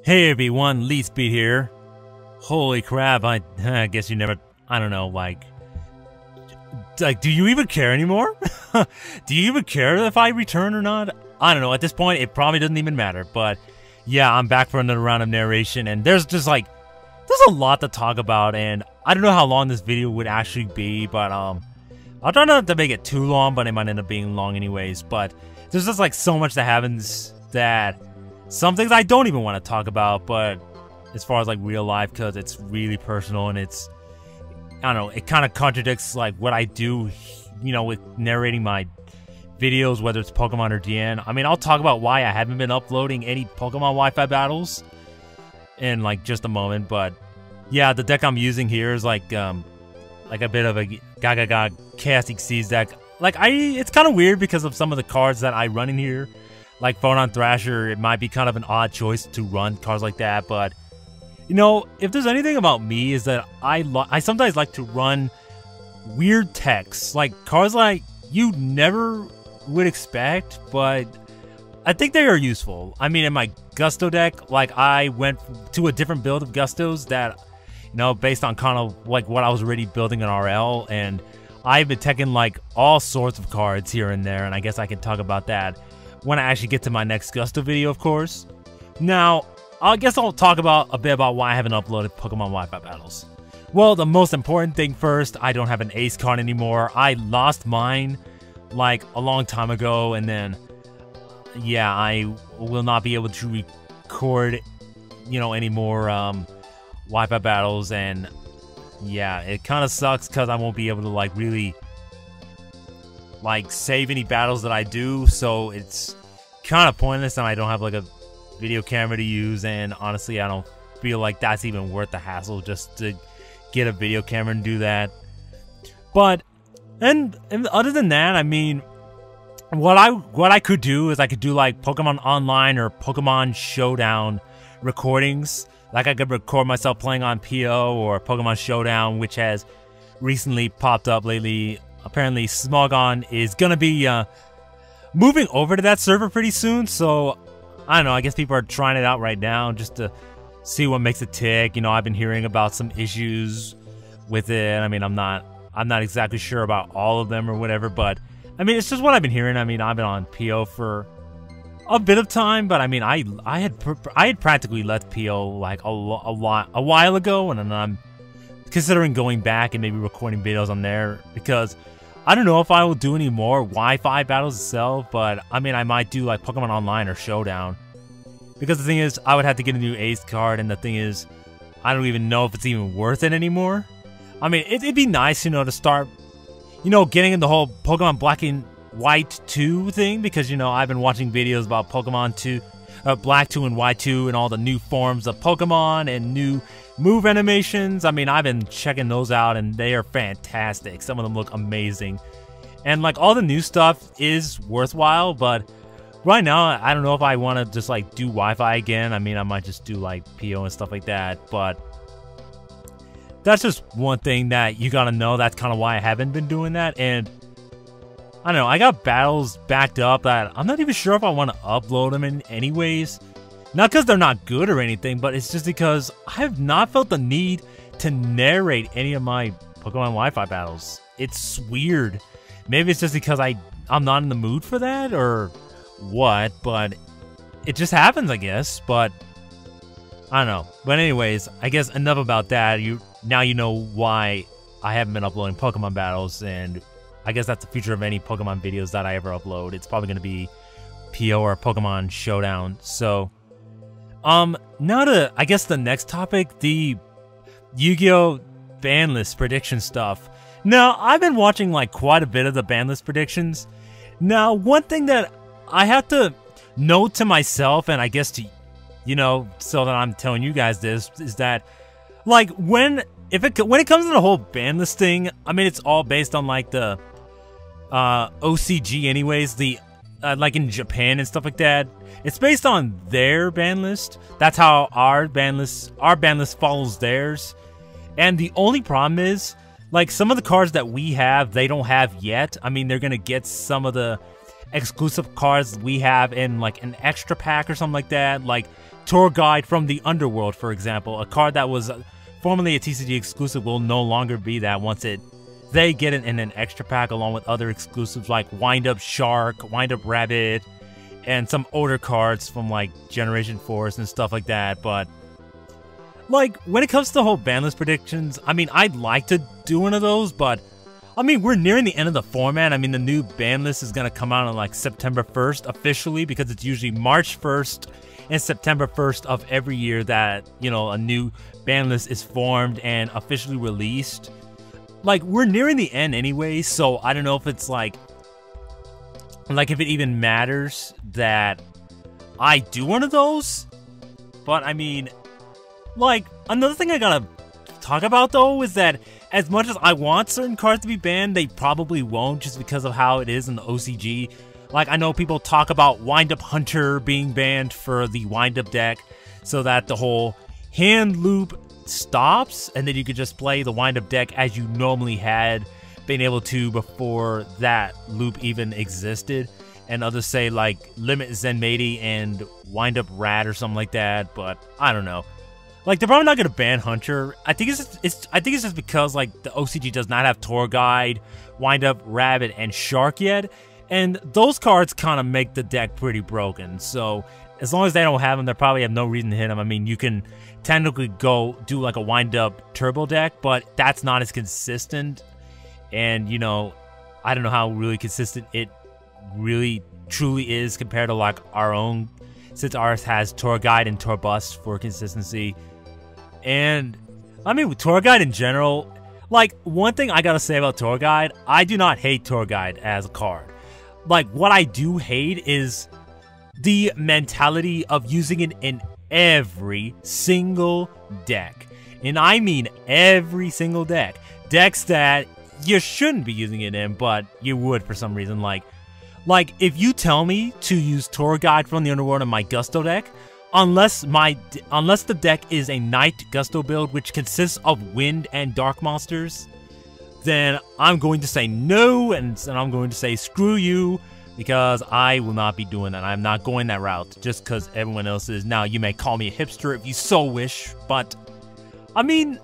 Hey everyone, Leadspeed here. Holy crap, I guess you never, I don't know, like, do you even care anymore? Do you even care if I return or not? I don't know, at this point, it probably doesn't even matter, but yeah, I'm back for another round of narration, and there's just like, there's a lot to talk about, and I don't know how long this video would actually be, but I'll try not to make it too long, but it might end up being long anyways, but there's just like so much that happens that some things I don't even want to talk about, but as far as like real life, because it's really personal and it's, I don't know, it kind of contradicts like what I do, you know, with narrating my videos, whether it's Pokemon or DN. I mean, I'll talk about why I haven't been uploading any Pokemon Wi-Fi battles in like just a moment, but yeah, the deck I'm using here is like a bit of a Gagaga Chaos Xyz deck. Like it's kind of weird because of some of the cards that I run in here. Like Photon Thrasher, it might be kind of an odd choice to run cards like that, but you know, if there's anything about me is that I sometimes like to run weird techs, like cards like you never would expect, but I think they are useful. I mean, in my Gusto deck, like I went to a different build of Gustos that, you know, based on kind of like what I was already building in RL, and I've been teching like all sorts of cards here and there, and I guess I can talk about that when I actually get to my next Gusto video, of course. Now, I guess I'll talk about a bit about why I haven't uploaded Pokemon Wi-Fi battles. Well, the most important thing first, I don't have an Ace card anymore. I lost mine like a long time ago, and then yeah, I will not be able to record, you know, any more Wi-Fi battles, and yeah, it kind of sucks because I won't be able to like really like save any battles that I do, so it's kind of pointless, and I don't have like a video camera to use, and honestly I don't feel like that's even worth the hassle just to get a video camera and do that. But and other than that, I mean, what I could do is I could do like Pokemon Online or Pokemon Showdown recordings. Like I could record myself playing on PO or Pokemon Showdown, which has recently popped up lately. Apparently, Smogon is going to be moving over to that server pretty soon, so I don't know, I guess people are trying it out right now just to see what makes it tick. You know, I've been hearing about some issues with it. I mean, I'm not exactly sure about all of them or whatever, but I mean, it's just what I've been hearing. I mean, I've been on PO for a bit of time, but I mean, I had practically left PO like a while ago, and then I'm considering going back and maybe recording videos on there, because I don't know if I will do any more Wi-Fi battles itself, but I mean, I might do like Pokemon Online or Showdown, because the thing is, I would have to get a new Ace card, and the thing is, I don't even know if it's even worth it anymore. I mean, it'd be nice, you know, to start, you know, getting in the whole Pokemon Black and White 2 thing, because, you know, I've been watching videos about Pokemon 2, Black 2 and White 2, and all the new forms of Pokemon and new move animations. I mean, I've been checking those out, and they are fantastic. Some of them look amazing, and like all the new stuff is worthwhile, but right now I don't know if I want to just like do Wi-Fi again. I mean, I might just do like PO and stuff like that, but that's just one thing that you gotta know. That's kind of why I haven't been doing that. And I don't know, I got battles backed up that I'm not even sure if I want to upload them in anyways. Not because they're not good or anything, but it's just because I have not felt the need to narrate any of my Pokemon Wi-Fi battles. It's weird. Maybe it's just because I'm not in the mood for that or what, but it just happens, I guess. But I don't know. But anyways, I guess enough about that. Now you know why I haven't been uploading Pokemon battles, and I guess that's the future of any Pokemon videos that I ever upload. It's probably going to be PO or Pokemon Showdown. So now to, I guess, the next topic, the YuGiOh ban list prediction stuff. Now, I've been watching like quite a bit of the ban list predictions. Now, one thing that I have to note to myself, and I guess to, you know, so that I'm telling you guys this, is that like when it comes to the whole ban list thing, I mean, it's all based on like the OCG anyways, the like in Japan and stuff like that. It's based on their ban list. That's how our ban list follows theirs. And the only problem is, like, some of the cards that we have, they don't have yet. I mean, they're gonna get some of the exclusive cards we have in like an extra pack or something like that. Like Tour Guide from the Underworld, for example. A card that was formerly a TCG exclusive will no longer be that once they get it in an extra pack along with other exclusives like Wind Up Shark, Wind Up Rabbit, and some older cards from like Generation Force and stuff like that. But like when it comes to the whole ban list predictions, I mean, I'd like to do one of those, but I mean, we're nearing the end of the format. I mean, the new ban list is going to come out on like September 1st officially, because it's usually March 1st and September 1st of every year that, you know, a new ban list is formed and officially released. Like, we're nearing the end anyway, so I don't know if it's like if it even matters that I do one of those. But I mean, like, another thing I gotta talk about though is that as much as I want certain cards to be banned, they probably won't, just because of how it is in the OCG. Like, I know people talk about Wind Up Hunter being banned for the Wind Up deck so that the whole hand loop stops, and then you could just play the Wind Up deck as you normally had been able to before that loop even existed. And others say like Limit Zenmaity and Wind Up Rat or something like that, but I don't know. Like, they're probably not gonna ban Hunter. I think it's just because like the OCG does not have Tour Guide, Wind Up Rabbit, and Shark yet, and those cards kind of make the deck pretty broken. So as long as they don't have them, they probably have no reason to hit them. I mean, you can technically go do like a Wind Up Turbo deck, but that's not as consistent. And you know, I don't know how really consistent it really truly is compared to like our own, since ours has Tour Guide and Tour Bust for consistency. And I mean, with Tour Guide in general, like, one thing I gotta say about Tour Guide, I do not hate Tour Guide as a card. Like, what I do hate is the mentality of using it in every single deck. And I mean every single deck. Decks that you shouldn't be using it in, but you would for some reason. Like if you tell me to use Tour Guide from the Underworld in my Gusto deck, unless the deck is a Night Gusto build, which consists of Wind and Dark monsters, then I'm going to say no, and I'm going to say screw you, because I will not be doing that. I'm not going that route just because everyone else is. Now, you may call me a hipster if you so wish, but I mean,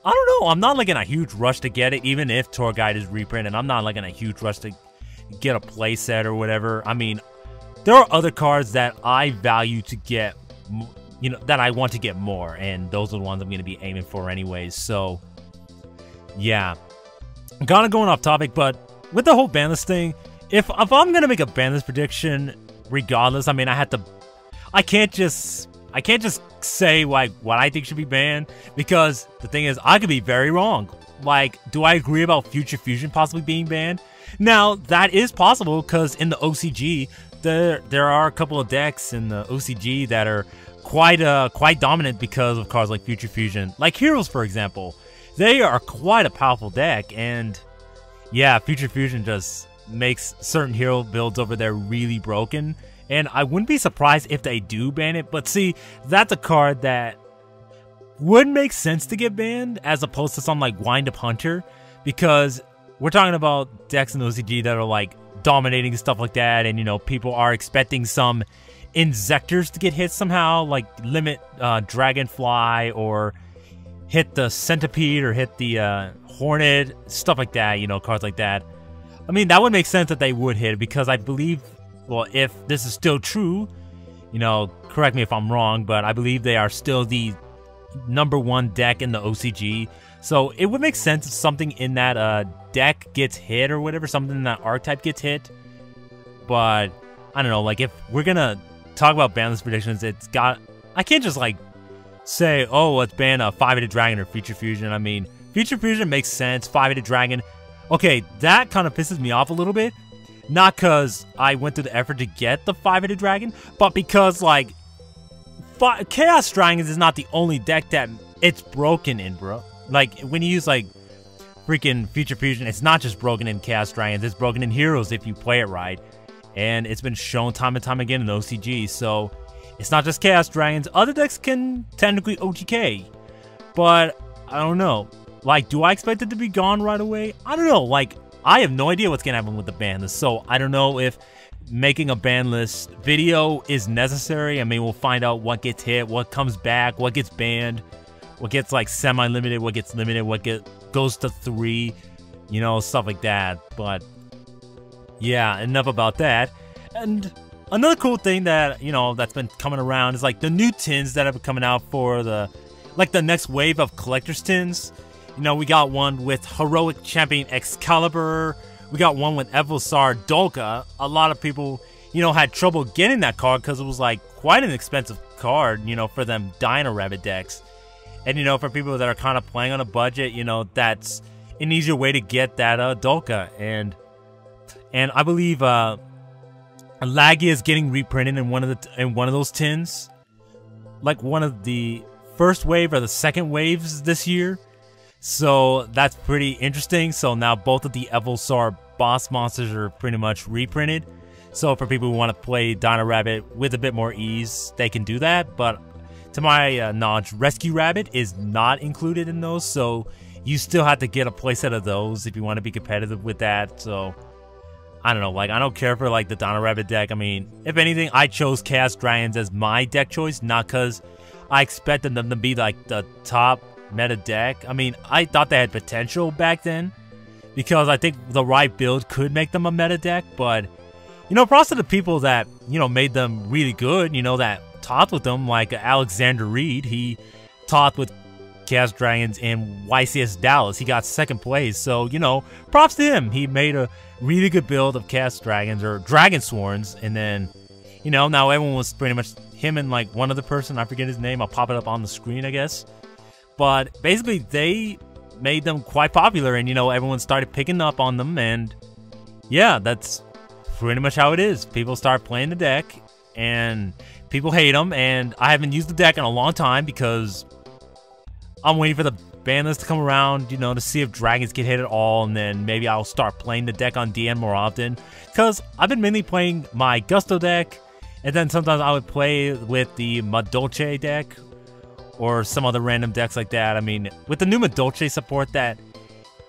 I don't know. I'm not like in a huge rush to get it, even if Tour Guide is reprinted. I'm not like in a huge rush to get a playset or whatever. I mean, there are other cards that I value to get, you know, that I want to get more, and those are the ones I'm going to be aiming for anyways. So, yeah. Kind of going off topic, but with the whole ban list thing, if I'm going to make a ban list prediction, regardless, I mean, I can't just say like what I think should be banned, because the thing is, I could be very wrong. Like, do I agree about Future Fusion possibly being banned? Now, that is possible, because in the OCG, there are a couple of decks in the OCG that are quite dominant because of cards like Future Fusion. Like Heroes, for example. They are quite a powerful deck, and yeah, Future Fusion just makes certain hero builds over there really broken. And I wouldn't be surprised if they do ban it, but see, that's a card that would make sense to get banned as opposed to something like Wind Up Hunter, because we're talking about decks in OCG that are like dominating stuff like that, and you know, people are expecting some Inzectors to get hit somehow, like limit Dragonfly, or hit the Centipede, or hit the Hornet, stuff like that, you know, cards like that. I mean, that would make sense that they would hit, because I believe, well, if this is still true, you know, correct me if I'm wrong, but I believe they are still the #1 deck in the OCG. So it would make sense if something in that deck gets hit or whatever, something in that archetype gets hit. But I don't know, like, if we're gonna talk about ban list predictions, I can't just like say, oh, let's ban a 5-headed dragon or Future Fusion. I mean, Future Fusion makes sense, 5-headed dragon. Okay, that kind of pisses me off a little bit. Not because I went through the effort to get the 5-headed dragon, but because, like, Chaos Dragons is not the only deck that it's broken in, bro. Like, when you use, like, freaking Future Fusion, it's not just broken in Chaos Dragons, it's broken in Heroes if you play it right. And it's been shown time and time again in OCG, so it's not just Chaos Dragons. Other decks can technically OTK, but I don't know. Like, do I expect it to be gone right away? I don't know. Like, I have no idea what's going to happen with the ban list, so I don't know if making a ban list video is necessary. I mean, we'll find out what gets hit, what comes back, what gets banned, what gets like semi-limited, what gets limited, what goes to 3, you know, stuff like that. But yeah, enough about that. And another cool thing that, you know, that's been coming around is like the new tins that have been coming out for the next wave of collector's tins. You know, we got one with Heroic Champion Excalibur. We got one with Evolsar Dolka. A lot of people, you know, had trouble getting that card because it was like quite an expensive card, you know, for them Dino Rabbit decks. And, you know, for people that are kind of playing on a budget, you know, that's an easier way to get that Dolka. And I believe Laggy is getting reprinted in one of those tins, like one of the first wave or the second waves this year. So that's pretty interesting. So now both of the Evolsar boss monsters are pretty much reprinted. So for people who want to play Dino Rabbit with a bit more ease, they can do that. But to my knowledge, Rescue Rabbit is not included in those. So you still have to get a playset of those if you want to be competitive with that. So I don't know, like, I don't care for like the Dino Rabbit deck. I mean, if anything, I chose Chaos Dragons as my deck choice, not because I expected them to be like the top meta deck. I mean, I thought they had potential back then because I think the right build could make them a meta deck. But, you know, props to the people that, you know, made them really good, you know, that taught with them, like Alexander Reed. He taught with Chaos Dragons in YCS Dallas. He got second place. So, you know, props to him. He made a really good build of Chaos Dragons or Dragon Sworns. And then, you know, now everyone was pretty much him and like one other person. I forget his name. I'll pop it up on the screen, I guess. But basically, they made them quite popular, and, you know, everyone started picking up on them, and yeah, that's pretty much how it is. People start playing the deck, and people hate them, and I haven't used the deck in a long time because I'm waiting for the ban list to come around, you know, to see if dragons get hit at all, and then maybe I'll start playing the deck on DN more often, because I've been mainly playing my Gusto deck, and then sometimes I would play with the Madolche deck, or some other random decks like that. I mean, with the new Madolche support that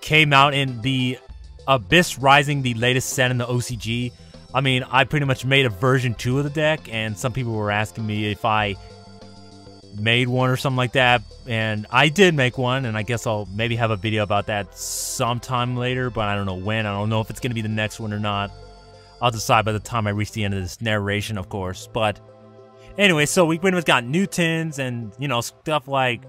came out in the Abyss Rising, the latest set in the OCG, I mean, I pretty much made a version 2 of the deck, and some people were asking me if I made one or something like that, and I did make one, and I guess I'll maybe have a video about that sometime later, but I don't know when. I don't know if it's going to be the next one or not. I'll decide by the time I reach the end of this narration, of course, but anyway, so we pretty much got new tins and, you know, stuff like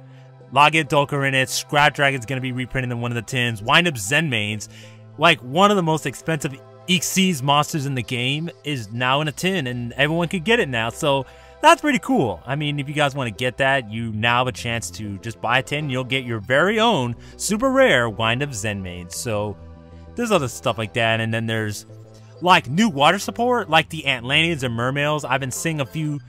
Logit Dolker in it. Scrap Dragon's going to be reprinted in one of the tins. Wind Up Zenmains, like one of the most expensive Xyz monsters in the game, is now in a tin, and everyone can get it now. So that's pretty cool. I mean, if you guys want to get that, you now have a chance to just buy a tin. You'll get your very own super rare Wind Up Zenmains. So there's other stuff like that, and then there's like new water support, like the Atlanteans and Mermails. I've been seeing a few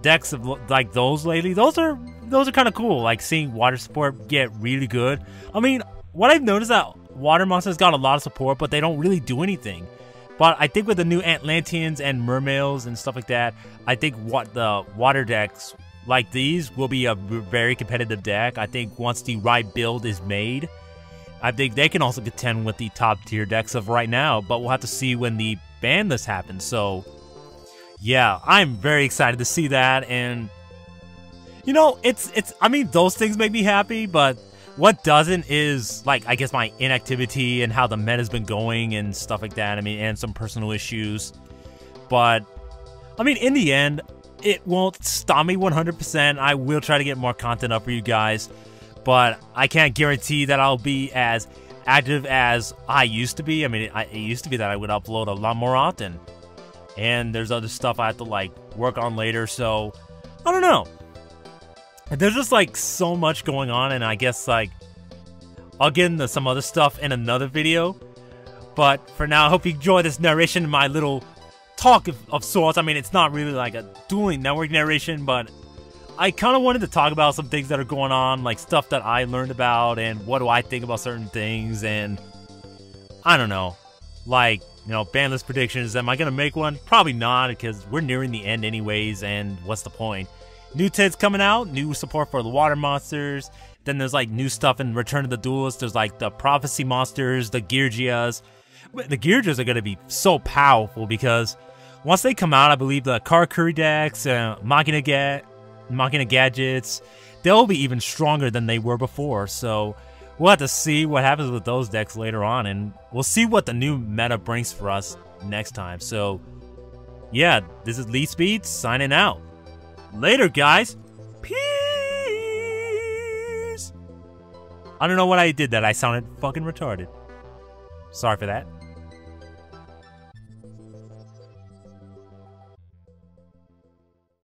decks of like those lately. Those are kind of cool, like seeing water support get really good. I mean, what I've noticed that water monsters got a lot of support, but they don't really do anything. But I think with the new Atlanteans and Mermails and stuff like that, I think what the water decks like these will be a very competitive deck. I think once the right build is made, I think they can also contend with the top tier decks of right now, but we'll have to see when the ban list happens. So yeah, I'm very excited to see that, and you know, I mean, those things make me happy, but what doesn't is, like, I guess my inactivity and how the meta's been going and stuff like that. I mean, and some personal issues. But I mean, in the end, it won't stop me 100%. I will try to get more content up for you guys, but I can't guarantee that I'll be as active as I used to be. I mean, it used to be that I would upload a lot more often. And there's other stuff I have to, like, work on later, so I don't know. There's just, like, so much going on, and I guess, like, I'll get into some other stuff in another video. But for now, I hope you enjoy this narration, my little talk of sorts. I mean, it's not really like a Dueling Network narration, but I kind of wanted to talk about some things that are going on, like stuff that I learned about, and what do I think about certain things, and I don't know. Like, you know, ban list predictions. Am I going to make one? Probably not, because we're nearing the end anyways, and what's the point? New tins coming out, new support for the water monsters. Then there's like new stuff in Return of the Duels. There's like the Prophecy monsters, the Girgias. The Gearjas are going to be so powerful because once they come out, I believe the Karakuri decks, Machina Gadgets, they'll be even stronger than they were before. So we'll have to see what happens with those decks later on, and we'll see what the new meta brings for us next time. So yeah, this is Lee Speed signing out. Later, guys. Peace. I don't know what I did that I sounded fucking retarded. Sorry for that.